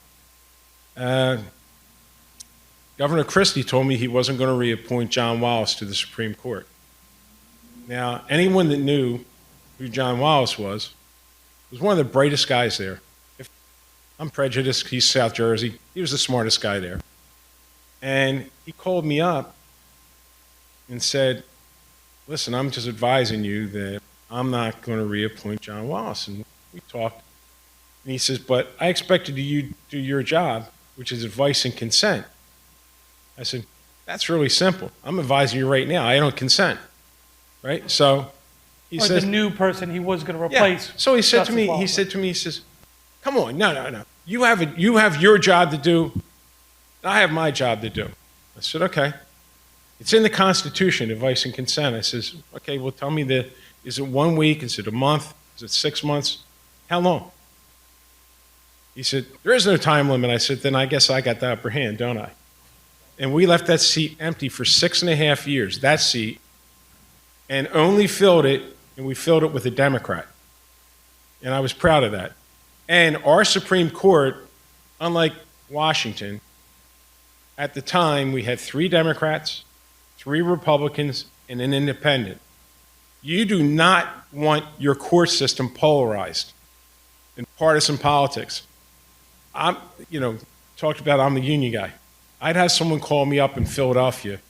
Governor Christie told me he wasn't going to reappoint John Wallace to the Supreme Court. Now, anyone that knew who John Wallace was one of the brightest guys there. If I'm prejudiced, he's South Jersey. He was the smartest guy there. And he called me up and said, listen, I'm just advising you that I'm not going to reappoint John Wallace. And we talked. And he says, but I expected you to do your job, which is advice and consent. I said, that's really simple. I'm advising you right now. I don't consent. Right? So he says, the new person he was going to replace. Yeah. So he said to me, he says, come on, no. You have your job to do. I have my job to do. I said, okay. It's in the Constitution, advice and consent. I says, okay, well, tell me is it 1 week? Is it a month? Is it 6 months? How long? He said, there is no time limit. I said, then I guess I got the upper hand, don't I? And we left that seat empty for 6.5 years, that seat, and only filled it, and we filled it with a Democrat. And I was proud of that. And our Supreme Court, unlike Washington, at the time we had 3 Democrats, 3 Republicans, and an independent. You do not want your court system polarized. And partisan politics. I'm, talked about I'm the union guy. I'd have someone call me up in Philadelphia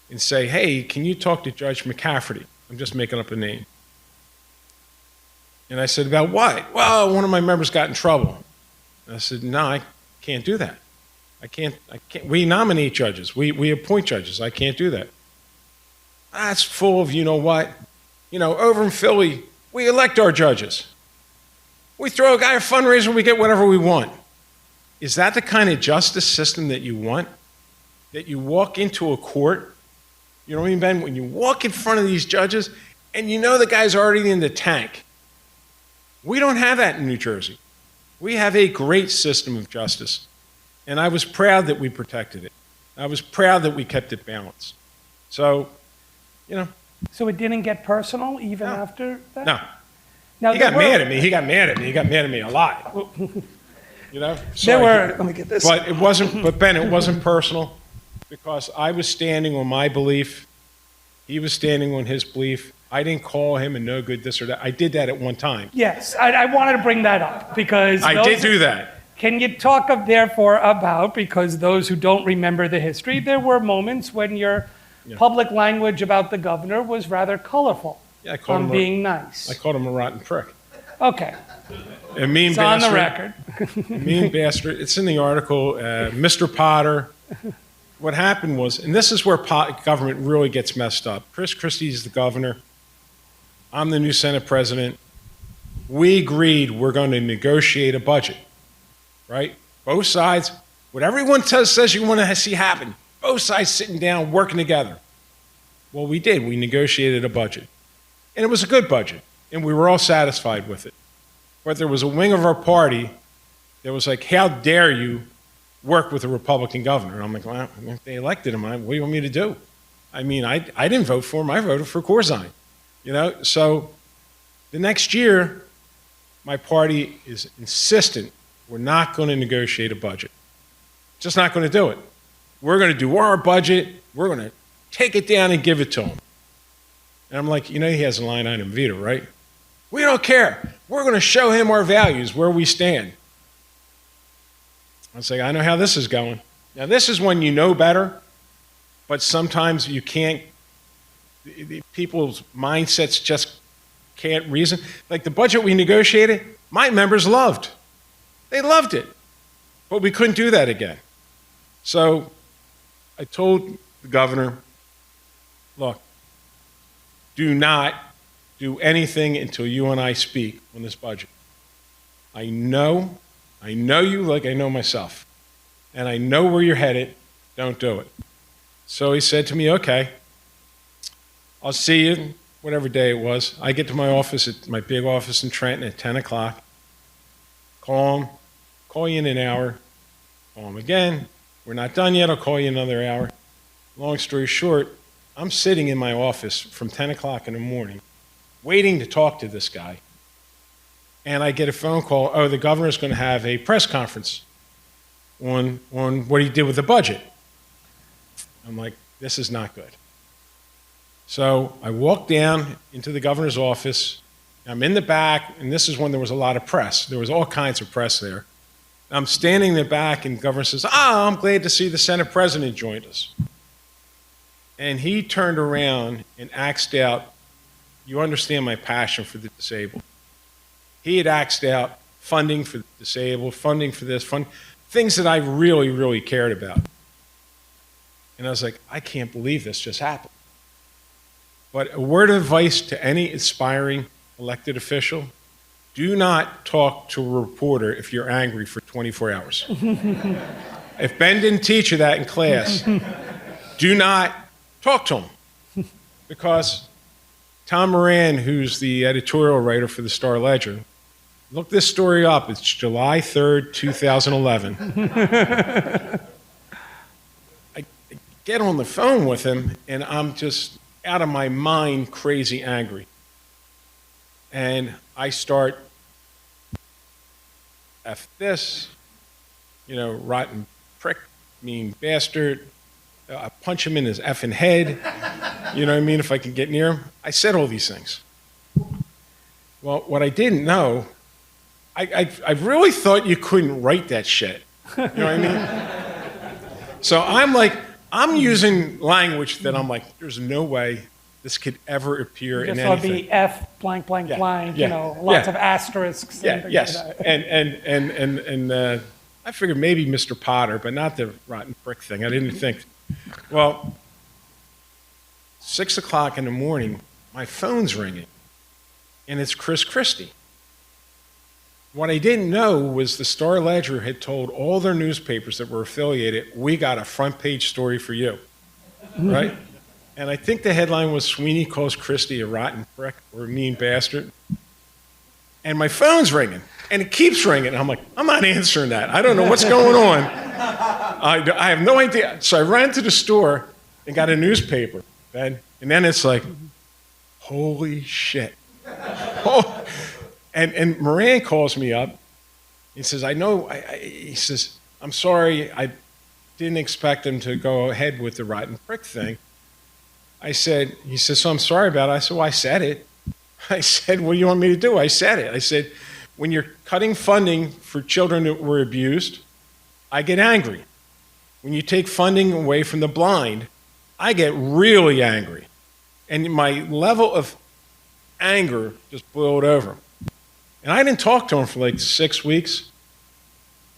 and say, hey, can you talk to Judge McCafferty? I'm just making up a name. And I said, about what? Well, one of my members got in trouble. And I said, no, I can't do that. I can't. We nominate judges. We appoint judges. I can't do that. That's full of, you know what? Over in Philly, we elect our judges. We throw a guy a fundraiser, we get whatever we want. Is that the kind of justice system that you want? That you walk into a court, you know what I mean, Ben? When you walk in front of these judges and the guy's already in the tank. We don't have that in New Jersey. We have a great system of justice. And I was proud that we protected it. I was proud that we kept it balanced. So, So it didn't get personal even after that? No. Now, He got mad at me. He got mad at me a lot. Let me get this. But Ben, it wasn't personal because I was standing on my belief. He was standing on his belief. I didn't call him a no good this or that. I did that at one time. Yes, I wanted to bring that up because I did do that. Can you talk therefore about, because those who don't remember the history, there were moments when your public language about the governor was rather colorful. Yeah, I called him being nice. I called him a rotten prick. Okay. A mean it's bastard. On the record. A mean bastard. It's in the article. Mr. Potter. What happened was, and this is where government really gets messed up. Chris Christie's the governor. I'm the new Senate president. We agreed we're going to negotiate a budget, right? Both sides, what everyone says you want to see happen, both sides sitting down, working together. Well, we did. We negotiated a budget. And it was a good budget, and we were all satisfied with it. But there was a wing of our party that was like, how dare you work with a Republican governor? And I'm like, well, if they elected him, what do you want me to do? I mean, I didn't vote for him. I voted for Corzine. So the next year, my party is insistent we're not going to negotiate a budget. Just not going to do it. We're going to do our budget. We're going to take it down and give it to him. And I'm like, he has a line item veto, right? We don't care. We're going to show him our values, where we stand. I was like, I know how this is going. Now, this is when you know better, but sometimes you can't. People's mindsets just can't reason. Like the budget we negotiated, my members loved. They loved it. But we couldn't do that again. So I told the governor, look, do not do anything until you and I speak on this budget. I know you like I know myself. And I know where you're headed. Don't do it. So he said to me, okay, I'll see you whatever day it was. I get to my office, at my big office in Trenton at 10 o'clock. Call you in an hour. Call him again. We're not done yet. I'll call you another hour. Long story short, I'm sitting in my office from 10 o'clock in the morning waiting to talk to this guy. And I get a phone call, the governor's going to have a press conference on what he did with the budget. I'm like, this is not good. So I walk down into the governor's office. I'm in the back, and this is when there was a lot of press. There was all kinds of press there. I'm standing in the back, and the governor says, I'm glad to see the Senate president joined us. And he turned around and axed out, you understand my passion for the disabled. He had axed out funding for the disabled, funding for this, things that I really, really cared about. And I was like, I can't believe this just happened. But a word of advice to any aspiring elected official, do not talk to a reporter if you're angry for 24 hours. If Ben didn't teach you that in class, do not talk to him. Because Tom Moran, who's the editorial writer for the Star Ledger, look this story up. It's July 3rd, 2011. I get on the phone with him, and I'm just out of my mind, crazy angry. And I start, F this, rotten prick, mean bastard. I punch him in his effing head. You know what I mean? If I can get near him. I said all these things. Well, what I didn't know I really thought you couldn't write that shit. You know what I mean? So I'm using language that I'm like, there's no way this could ever appear in Just so it'd anything. be F blank blank Yeah, blank, yeah, you know, lots yeah. of asterisks. Yeah, and things yes. like that. And I figured maybe Mr. Potter, but not the rotten prick thing. I didn't think. Well, 6 o'clock in the morning, my phone's ringing, and it's Chris Christie. What I didn't know was the Star Ledger had told all their newspapers that were affiliated, we got a front page story for you, right? And I think the headline was Sweeney calls Christie a rotten prick or a mean bastard. And my phone's ringing, and it keeps ringing. I'm like, I'm not answering that. I don't know what's going on. I have no idea. So I ran to the store and got a newspaper, and then it's like, holy shit. Oh. And Moran calls me up. He says, I know, he says, I'm sorry, I didn't expect him to go ahead with the rotten prick thing. He says, so I'm sorry about it. I said, well, I said it. I said, what do you want me to do? I said it. I said, when you're cutting funding for children that were abused, I get angry. When you take funding away from the blind, I get really angry. And my level of anger just boiled over. And I didn't talk to him for like 6 weeks,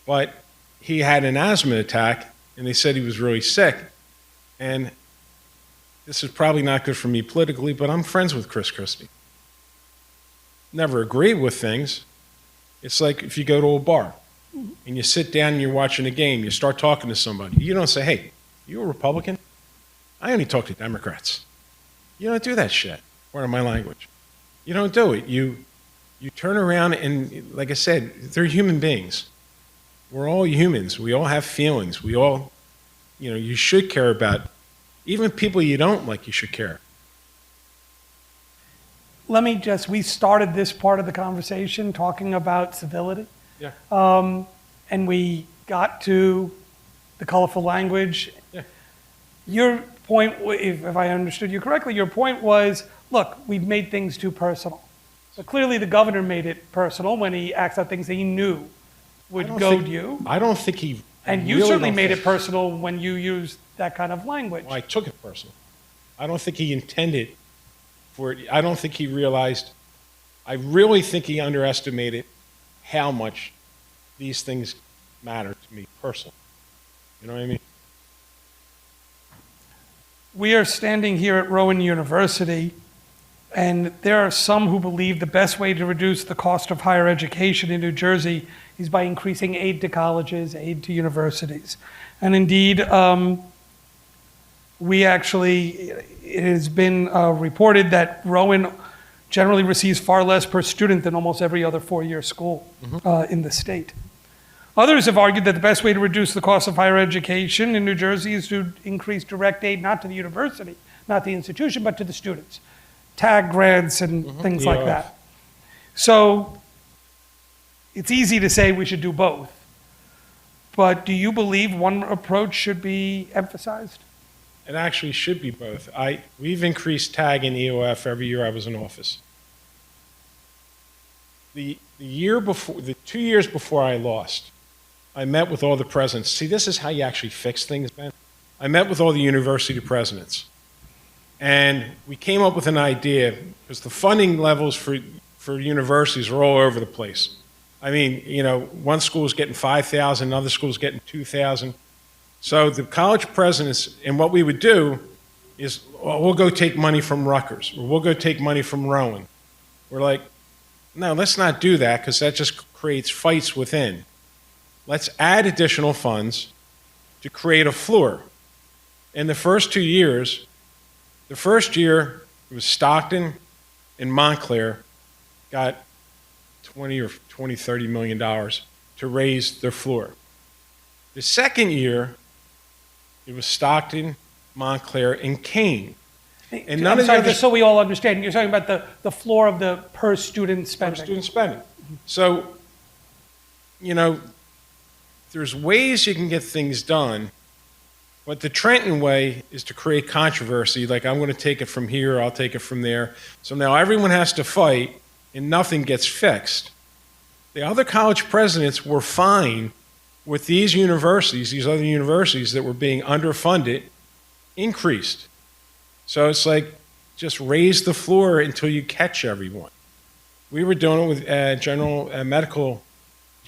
but he had an asthma attack, and they said he was really sick. And this is probably not good for me politically, but I'm friends with Chris Christie. Never agreed with things. It's like if you go to a bar, and you sit down and you're watching a game, you start talking to somebody. You don't say, hey, you a Republican? I only talk to Democrats. You don't do that shit. Part of my language. You don't do it. You turn around and, like I said, they're human beings. We're all humans. We all have feelings. We all, you should care about, even people you don't like, you should care. We started this part of the conversation talking about civility. Yeah. And we got to the colorful language. Yeah. Your point, if I understood you correctly, your point was, look, we've made things too personal. So clearly the governor made it personal when he acts out things that he knew would goad you. I don't think he... And you certainly made it personal when you used that kind of language. Well, I took it personal. I don't think he intended for it. I don't think he realized... I really think he underestimated how much these things matter to me personally. You know what I mean? We are standing here at Rowan University, and there are some who believe the best way to reduce the cost of higher education in New Jersey is by increasing aid to colleges, aid to universities. And indeed, it has been reported that Rowan generally receives far less per student than almost every other four-year school in the state. Others have argued that the best way to reduce the cost of higher education in New Jersey is to increase direct aid, not to the university, not the institution, but to the students. Tag grants and things like that. So it's easy to say we should do both. But do you believe one approach should be emphasized? It actually should be both. We've increased tag and EOF every year I was in office. The 2 years before I lost, I met with all the presidents. See, this is how you actually fix things, Ben. I met with all the university presidents. And we came up with an idea, because the funding levels for universities are all over the place. I mean, one school is getting 5,000, another school is getting 2,000. So the college presidents, and what we would do is, we'll go take money from Rutgers, or we'll go take money from Rowan. We're like, no, let's not do that, because that just creates fights within. Let's add additional funds to create a floor. In the first 2 years, the first year, it was Stockton and Montclair got $30 million to raise their floor. The second year, it was Stockton, Montclair, and Kane. And none of just so we all understand, you're talking about the floor of the per student spending. Per student spending. So, there's ways you can get things done, but the Trenton way is to create controversy, like I'm going to take it from here, I'll take it from there. So now everyone has to fight, and nothing gets fixed. The other college presidents were fine with these universities, these other universities that were being underfunded, increased. So it's like, just raise the floor until you catch everyone. We were doing it with general medical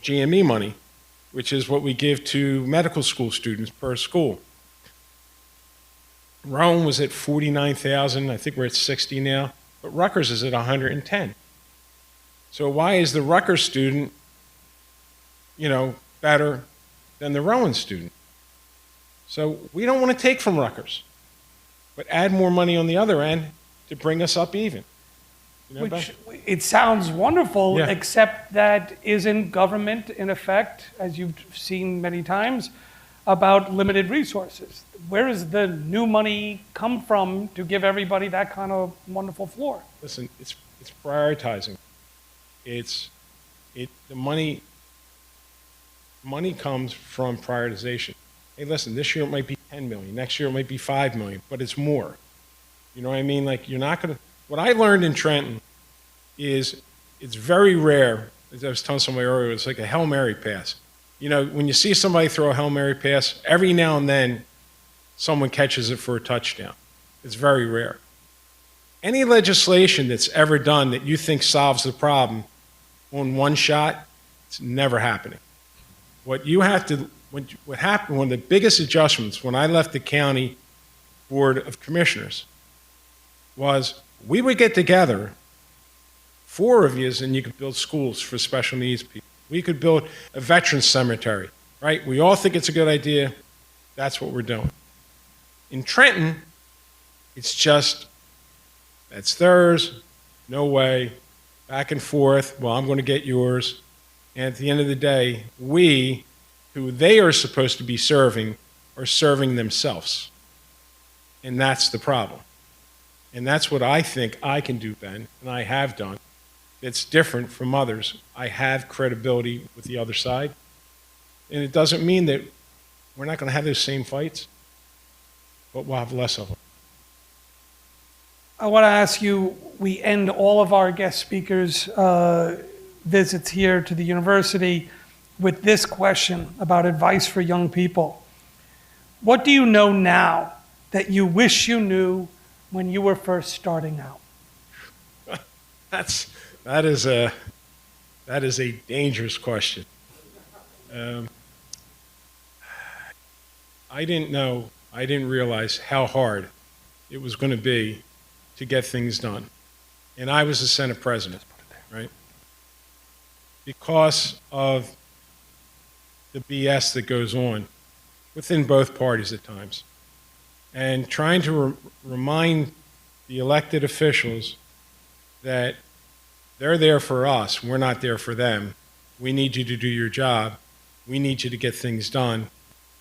GME money, which is what we give to medical school students per school. Rowan was at 49,000. I think we're at 60 now, but Rutgers is at 110. So why is the Rutgers student, better than the Rowan student? So we don't want to take from Rutgers, but add more money on the other end to bring us up even. Which, it sounds wonderful, Yeah. except that isn't government, in effect, as you've seen many times, about limited resources. Where does the new money come from to give everybody that kind of wonderful floor? Listen, it's prioritizing. The money comes from prioritization. Hey, listen, this year it might be 10 million, next year it might be 5 million, but it's more. You know what I mean? Like, you're not gonna, what I learned in Trenton is it's very rare, as I was telling somebody earlier, it's like a Hail Mary pass. When you see somebody throw a Hail Mary pass, every now and then someone catches it for a touchdown. It's very rare. Any legislation that's ever done that you think solves the problem on one shot, it's never happening. What happened, one of the biggest adjustments when I left the county board of commissioners was we would get together, 4 of you, and you could build schools for special needs people. We could build a veterans cemetery, right? We all think it's a good idea. That's what we're doing. In Trenton, it's just, that's theirs, no way, back and forth, well, I'm going to get yours. And at the end of the day, we, who they are supposed to be serving, are serving themselves. And that's the problem. And that's what I think I can do, Ben, and I have done. It's different from others. I have credibility with the other side. And it doesn't mean that we're not going to have those same fights, but we'll have less of them. I want to ask you, we end all of our guest speakers' visits here to the university with this question about advice for young people. What do you know now that you wish you knew when you were first starting out? That is a dangerous question. I didn't realize how hard it was going to be to get things done. And I was the Senate president, right? Because of the BS that goes on within both parties at times. And trying to remind the elected officials that they're there for us, we're not there for them. We need you to do your job. We need you to get things done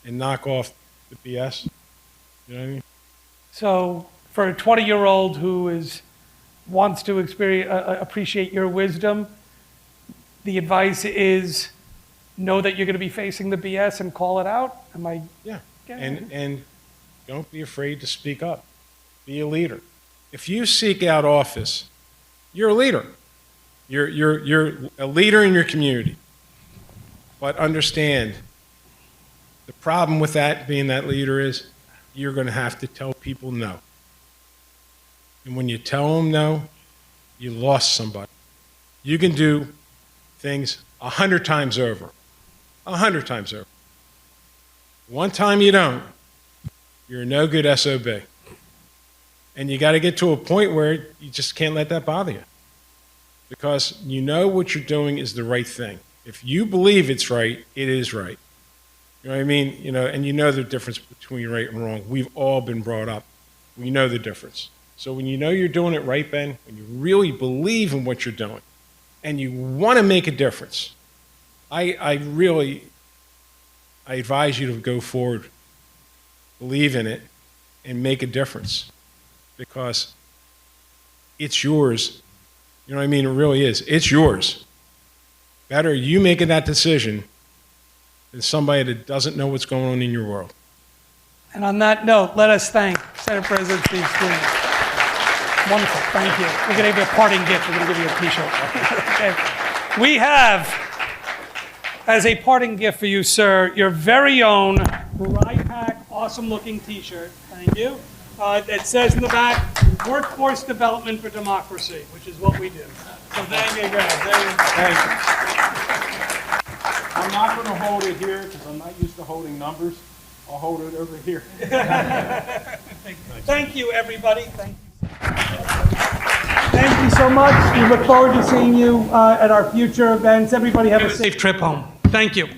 and knock off the BS. You know what I mean? So for a 20-year-old who wants to appreciate your wisdom, the advice is know that you're going to be facing the BS and call it out? Yeah. And don't be afraid to speak up. Be a leader. If you seek out office, you're a leader. You're a leader in your community. But understand, the problem with that, being that leader, is you're going to have to tell people no. And when you tell them no, you lost somebody. You can do things 100 times over. 100 times over. One time you don't, you're a no good SOB. And you got to get to a point where you just can't let that bother you. Because you know what you're doing is the right thing. If you believe it's right, it is right. You know what I mean? And you know the difference between right and wrong. We've all been brought up. We know the difference. So when you know you're doing it right, Ben, when you really believe in what you're doing, and you want to make a difference, I advise you to go forward, believe in it, and make a difference. Because it's yours. You know what I mean? It really is. It's yours. Better you making that decision than somebody that doesn't know what's going on in your world. And on that note, let us thank Senate President Steve Sweeney. Wonderful. Thank you. We're going to give you a parting gift. We're going to give you a T-shirt. Okay. We have as a parting gift for you, sir, your very own RIPAC awesome-looking T-shirt. Thank you. It says in the back, Workforce Development for Democracy, which is what we do. So there you go. Thank you. I'm not going to hold it here because I'm not used to holding numbers. I'll hold it over here. Thank you, everybody. Thank you. Thank you so much. We look forward to seeing you at our future events. Everybody have a safe trip home. Thank you.